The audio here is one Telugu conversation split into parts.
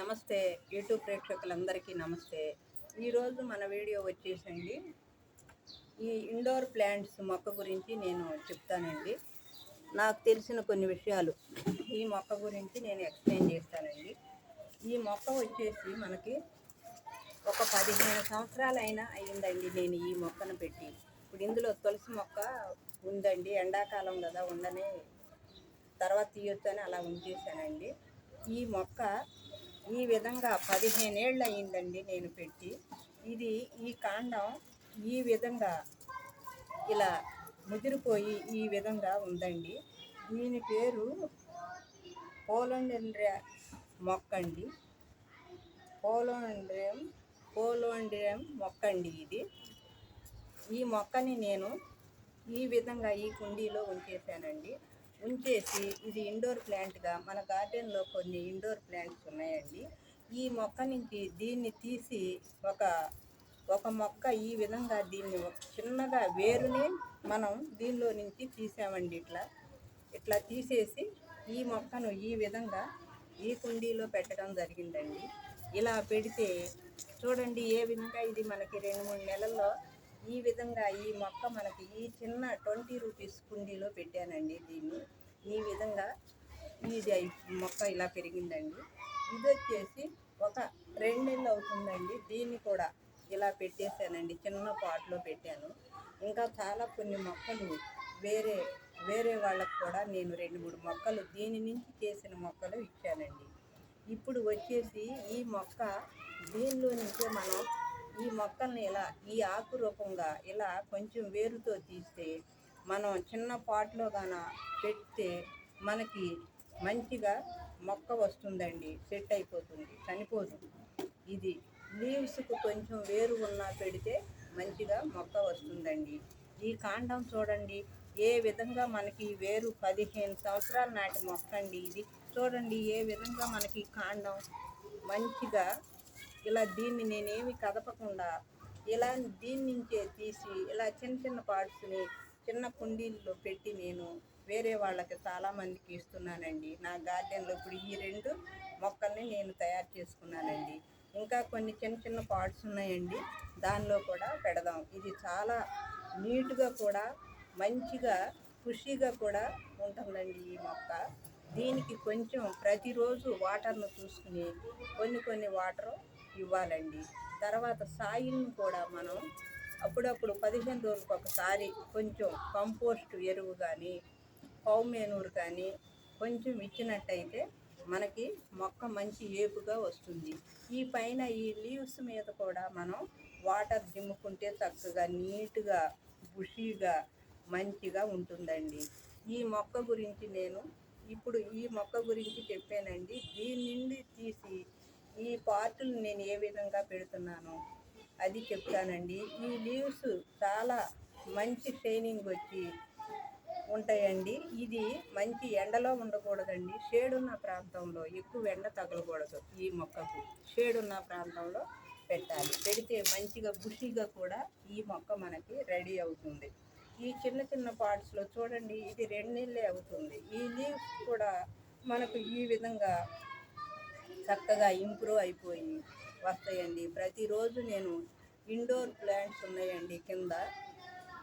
నమస్తే యూట్యూబ్ ప్రేక్షకులందరికీ నమస్తే. ఈరోజు మన వీడియో వచ్చేసండి ఈ ఇండోర్ ప్లాంట్స్ మొక్క గురించి నేను చెప్తానండి. నాకు తెలిసిన కొన్ని విషయాలు ఈ మొక్క గురించి నేను ఎక్స్ప్లెయిన్ చేస్తానండి. ఈ మొక్క వచ్చేసి మనకి ఒక 15 సంవత్సరాలైనా అయ్యిందండి నేను ఈ మొక్కను పెట్టి. ఇప్పుడు ఇందులో తులసి మొక్క ఉందండి, ఎండాకాలం కదా ఉండని తర్వాత తీయొచ్చు అని అలా ఉంచేసానండి. ఈ మొక్క ఈ విధంగా 15 ఏళ్ళు అయ్యిందండి నేను పెట్టి. ఇది ఈ కాండం ఈ విధంగా ఇలా ముదిరిపోయి ఈ విధంగా ఉందండి. దీని పేరు పోలోండ్రియా మొక్క అండి. పోలోండ్రియం మొక్క అండి ఇది. ఈ మొక్కని నేను ఈ విధంగా ఈ కుండీలో ఉంచేసానండి. ఉంచేసి ఇది ఇండోర్ ప్లాంట్గా మన గార్డెన్లో కొన్ని ఇండోర్ ప్లాంట్స్ ఉన్నాయండి. ఈ మొక్క నుంచి దీన్ని తీసి ఒక మొక్క ఈ విధంగా దీన్ని చిన్నగా వేరుని మనం దీనిలో నుంచి తీసామండి. ఇట్లా తీసేసి ఈ మొక్కను ఈ విధంగా ఈ కుండీలో పెట్టడం జరిగిందండి. ఇలా పెడితే చూడండి ఏ విధంగా ఇది మనకి 2-3 నెలల్లో ఈ విధంగా ఈ మొక్క మనకి ఈ చిన్న 20 రూపీస్ కుండీలో పెట్టానండి. దీన్ని ఈ విధంగా ఇది మొక్క ఇలా పెరిగిందండి. ఇది వచ్చేసి ఒక 2 నెలలు అవుతుందండి. దీన్ని కూడా ఇలా పెట్టేశానండి, చిన్న పాట్లో పెట్టాను. ఇంకా చాలా కొన్ని మొక్కలు వేరే వాళ్ళకు కూడా నేను 2-3 మొక్కలు దీని నుంచి చేసిన మొక్కలు ఇచ్చానండి. ఇప్పుడు వచ్చేసి ఈ మొక్క దీనిలో నుంచే మనం ఈ మొక్కల్ని ఇలా ఈ ఆకు రూపంగా ఇలా కొంచెం వేరుతో తీస్తే మనం చిన్న పాట్లో పెడితే మనకి మంచిగా మొక్క వస్తుందండి. సెట్ అయిపోతుంది, చనిపోదు. ఇది లీవ్స్కు కొంచెం వేరు ఉన్నా పెడితే మంచిగా మొక్క వస్తుందండి. ఈ కాండం చూడండి ఏ విధంగా మనకి వేరు 15 సంవత్సరాల నాటి మొక్క అండి. ఇది చూడండి ఏ విధంగా మనకి కాండం మంచిగా ఇలా దీన్ని నేనేమి కదపకుండా ఇలా దీని నుంచే తీసి ఇలా చిన్న పార్ట్స్ని చిన్న కుండీల్లో పెట్టి నేను వేరే వాళ్ళకి చాలామందికి ఇస్తున్నానండి. నా గార్డెన్లో ఇప్పుడు ఈ 2 మొక్కల్ని నేను తయారు చేసుకున్నానండి. ఇంకా కొన్ని చిన్న పార్ట్స్ ఉన్నాయండి, దానిలో కూడా పెడదాం. ఇది చాలా నీట్గా కూడా మంచిగా ఖుషీగా కూడా ఉంటుందండి ఈ మొక్క. దీనికి కొంచెం ప్రతిరోజు వాటర్ను చూసుకుని కొన్ని వాటర్ ఇవ్వాలండి. తర్వాత సాయిల్ని కూడా మనం అప్పుడప్పుడు 15 రోజులకు ఒకసారి కొంచెం కంపోస్ట్ ఎరువు కానీ కౌ మేనూర్ కానీ కొంచెం ఇచ్చినట్టయితే మనకి మొక్క మంచి ఏపుగా వస్తుంది. ఈ పైన ఈ లీవ్స్ మీద కూడా మనం వాటర్ దిమ్ముకుంటే చక్కగా నీట్గా బుషీగా మంచిగా ఉంటుందండి. ఈ మొక్క గురించి నేను ఇప్పుడు ఈ మొక్క గురించి చెప్పానండి. దీని నుండి తీసి ఈ పార్టులు నేను ఏ విధంగా పెడుతున్నానో అది చెప్తానండి. ఈ లీవ్స్ చాలా మంచి షైనింగ్ వచ్చి ఉంటాయండి. ఇది మంచి ఎండలో ఉండకూడదండి, షేడ్ ఉన్న ప్రాంతంలో, ఎక్కువ ఎండ తగలకూడదు. ఈ మొక్కకు షేడ్ ఉన్న ప్రాంతంలో పెట్టాలి. పెడితే మంచిగా బుషీగా కూడా ఈ మొక్క మనకి రెడీ అవుతుంది. ఈ చిన్న పార్ట్స్లో చూడండి ఇది 2 నెలలే అవుతుంది. ఈ లీవ్స్ కూడా మనకు ఈ విధంగా చక్కగా ఇంప్రూవ్ అయిపోయి వస్తాయండి. ప్రతిరోజు నేను ఇండోర్ ప్లాంట్స్ ఉన్నాయండి కింద,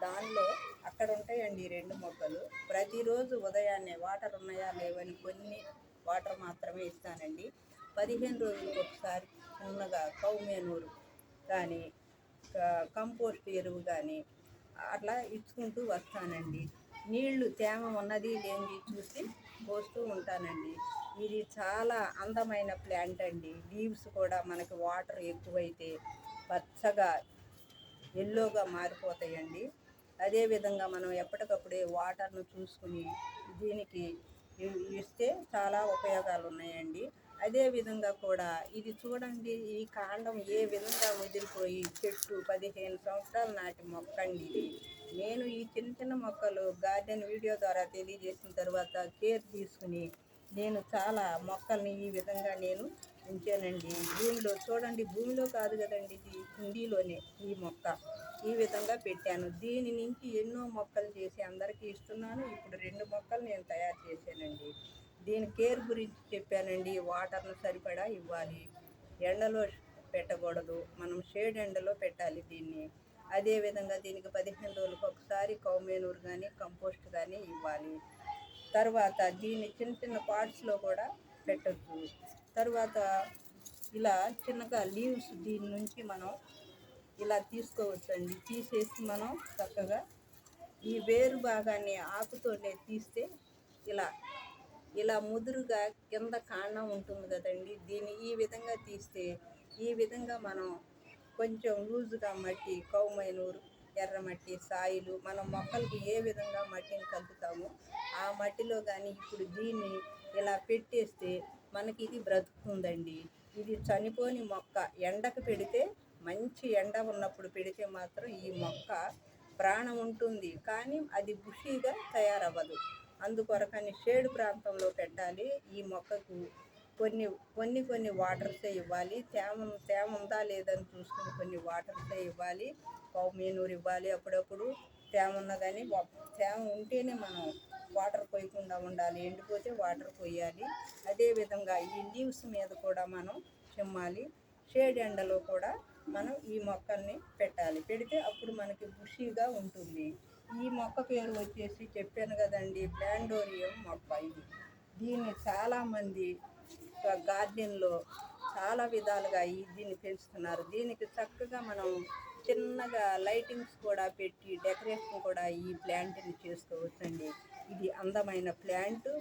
దానిలో అక్కడ ఉంటాయండి 2 మొక్కలు. ప్రతిరోజు ఉదయాన్నే వాటర్ ఉన్నాయా లేవని కొన్ని వాటర్ మాత్రమే ఇస్తానండి. 15 రోజులకు ఒకసారి చిన్నగా కౌ మేనూరు కానీ కంపోస్ట్ ఎరువు కానీ అట్లా ఇచ్చుకుంటూ వస్తానండి. నీళ్లు తేమ ఉన్నది లేనిది చూసి పోస్తూ ఉంటానండి. ఇది చాలా అందమైన ప్లాంట్ అండి. లీవ్స్ కూడా మనకి వాటర్ ఎక్కువైతే పచ్చగా ఎల్లోగా మారిపోతాయండి. అదేవిధంగా మనం ఎప్పటికప్పుడే వాటర్ను చూసుకుని దీనికి ఇస్తే చాలా ఉపయోగాలు ఉన్నాయండి. అదేవిధంగా కూడా ఇది చూడండి ఈ కాండం ఏ విధంగా ముదిరిపోయి చెట్టు 15 సంవత్సరాల నాటి మొక్క అండి ఇది. నేను ఈ చిన్న మొక్కలు గార్డెన్ వీడియో ద్వారా తెలియజేసిన తర్వాత కేర్ తీసుకుని నేను చాలా మొక్కల్ని ఈ విధంగా నేను ఉంచానండి. భూమిలో చూడండి, భూమిలో కాదు కదండి, ఇది కుండీలోనే ఈ మొక్క ఈ విధంగా పెట్టాను. దీని నుంచి ఎన్నో మొక్కలు చేసి అందరికీ ఇస్తున్నాను. ఇప్పుడు 2 మొక్కలు నేను తయారు చేశానండి. దీని కేర్ గురించి చెప్పానండి. వాటర్ను సరిపడా ఇవ్వాలి, ఎండలో పెట్టకూడదు, మనం షేడ్ ఎండలో పెట్టాలి దీన్ని. అదేవిధంగా దీనికి 15 రోజులకు ఒకసారి కౌ మేనూర్ కానీ కంపోస్ట్ కానీ ఇవ్వాలి. తర్వాత దీన్ని చిన్న చిన్న పార్ట్స్లో కూడా పెట్టచ్చు. తర్వాత ఇలా చిన్నగా లీవ్స్ దీని నుంచి మనం ఇలా తీసుకోవచ్చండి. తీసేసి మనం చక్కగా ఈ వేరు భాగాన్ని ఆకుతోనే తీస్తే ఇలా ఇలా ముదురుగా కింద కాండం ఉంటుంది కదండి, దీన్ని ఈ విధంగా తీస్తే ఈ విధంగా మనం కొంచెం లూజుగా మట్టి, కౌ మైనూరు, ఎర్రమట్టి, సాయిలు మనం మొక్కలకి ఏ విధంగా మట్టిని కలుపుతామో ఆ మట్టిలో కానీ ఇప్పుడు దీన్ని ఇలా పెట్టేస్తే మనకి ఇది బ్రతుకుతుందండి. ఇది చనిపోని మొక్క. ఎండకు పెడితే మంచి ఎండ ఉన్నప్పుడు పెడితే మాత్రం ఈ మొక్క ప్రాణం ఉంటుంది, కానీ అది బుషీగా తయారవ్వదు. అందుకొరకని షేడ్ ప్రాంతంలో పెట్టాలి. ఈ మొక్కకు కొన్ని వాటర్సే ఇవ్వాలి. తేమ ఉందా లేదని చూసుకుని కొన్ని వాటర్సే ఇవ్వాలి. కౌ మేనూర్ ఇవ్వాలి అప్పుడప్పుడు. తేమ ఉన్నా కానీ తేమ ఉంటేనే మనం వాటర్ పోయకుండా ఉండాలి, ఎండిపోతే వాటర్ పోయాలి. అదేవిధంగా ఈ లీవ్స్ మీద కూడా మనం చిమ్మాలి. షేడ్ ఎండలో కూడా మనం ఈ మొక్కల్ని పెట్టాలి. పెడితే అప్పుడు మనకి బుషీగా ఉంటుంది. ఈ మొక్క పేరు వచ్చేసి చెప్పాను కదండి, ప్లాండోరియం మొక్క. దీన్ని చాలామంది గార్డెన్లో చాలా విధాలుగా దీన్ని పెంచుతున్నారు. దీనికి చక్కగా మనం చిన్నగా లైటింగ్స్ కూడా పెట్టి డెకరేషన్ కూడా ఈ ప్లాంట్ని చేసుకోవచ్చండి. ఇది అందమైన ప్లాంట్.